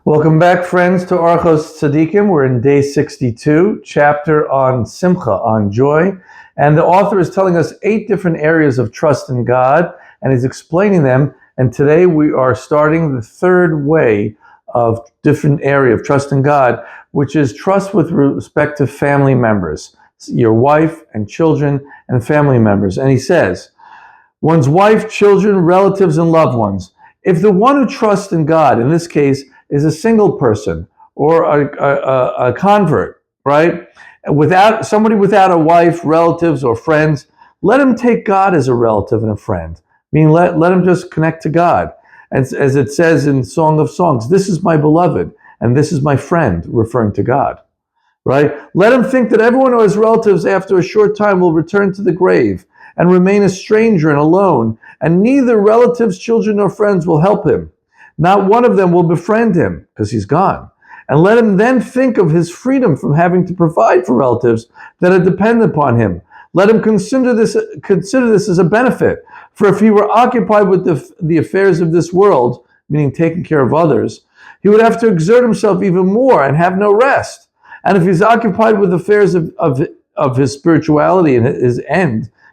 Welcome back, friends, to Orchos Tzaddikim. We're in day 62, chapter on Simcha, on joy. And the author is telling us 8 different areas of trust in God, and he's explaining them. And today we are starting the third way of different area of trust in God, which is trust with respect to family members, your wife and children and family members. And he says, one's wife, children, relatives, and loved ones. If the one who trusts in God, in this case, is a single person or a convert, right? Somebody without a wife, relatives, or friends, let him take God as a relative and a friend. I mean, let him just connect to God. As it says in Song of Songs, this is my beloved, and this is my friend, referring to God, right? Let him think that everyone who has relatives after a short time will return to the grave and remain a stranger and alone, and neither relatives, children, nor friends will help him. Not one of them will befriend him, because he's gone. And let him then think of his freedom from having to provide for relatives that are dependent upon him. Let him consider this as a benefit. For if he were occupied with the affairs of this world, meaning taking care of others, he would have to exert himself even more and have no rest. And if he's occupied with affairs of his spirituality and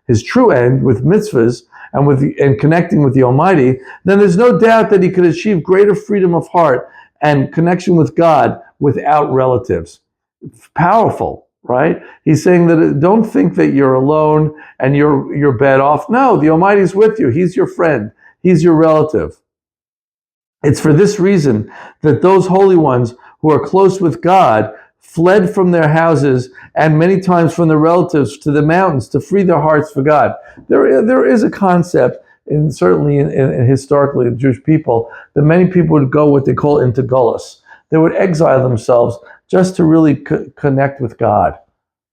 his true end, with mitzvahs, and connecting with the Almighty, then there's no doubt that he could achieve greater freedom of heart and connection with God without relatives. Powerful, right? He's saying that don't think that you're alone and you're bad off. No, the Almighty's with you. He's your friend. He's your relative. It's for this reason that those holy ones who are close with God fled from their houses and many times from their relatives to the mountains to free their hearts for God. There is a concept, and certainly in historically the Jewish people, that many people would go what they call into gullus. They would exile themselves just to really connect with God.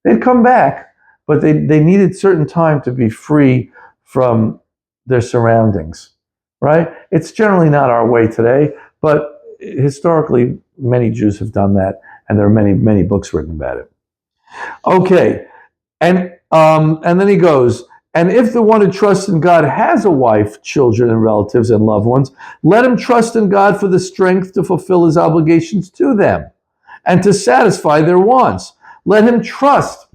They'd come back, but they needed certain time to be free from their surroundings, right? It's generally not our way today, but historically many Jews have done that. And there are many books written about it. Okay, and then he goes, and if the one who trusts in God has a wife, children, and relatives and loved ones, let him trust in God for the strength to fulfill his obligations to them and to satisfy their wants. Let him trust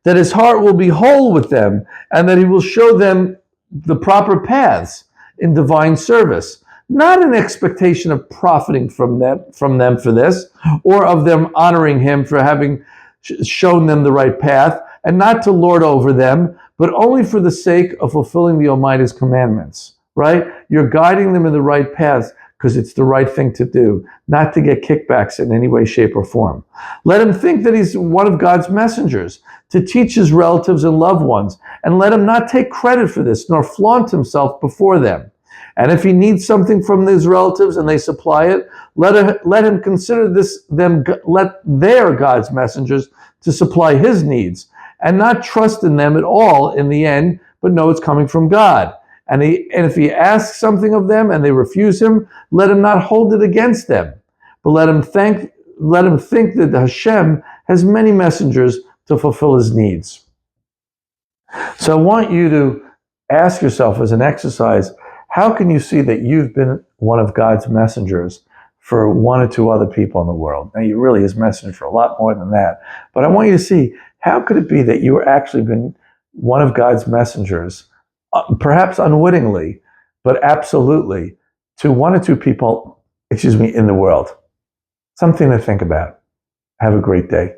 that his heart will be whole with them and that he will show them the proper paths in divine service. Not an expectation of profiting from them for this, or of them honoring him for having shown them the right path, and not to lord over them, but only for the sake of fulfilling the Almighty's commandments, right? You're guiding them in the right paths because it's the right thing to do, not to get kickbacks in any way, shape, or form. Let him think that he's one of God's messengers to teach his relatives and loved ones, and let him not take credit for this, nor flaunt himself before them. And if he needs something from his relatives and they supply it, let him consider let their God's messengers to supply his needs, and not trust in them at all in the end, but know it's coming from God. And if he asks something of them and they refuse him, let him not hold it against them, but let him think that Hashem has many messengers to fulfill his needs. So I want you to ask yourself as an exercise, how can you see that you've been one of God's messengers for one or two other people in the world? Now, you're really his messenger for a lot more than that. But I want you to see, how could it be that you actually been one of God's messengers, perhaps unwittingly, but absolutely, to one or two people, in the world? Something to think about. Have a great day.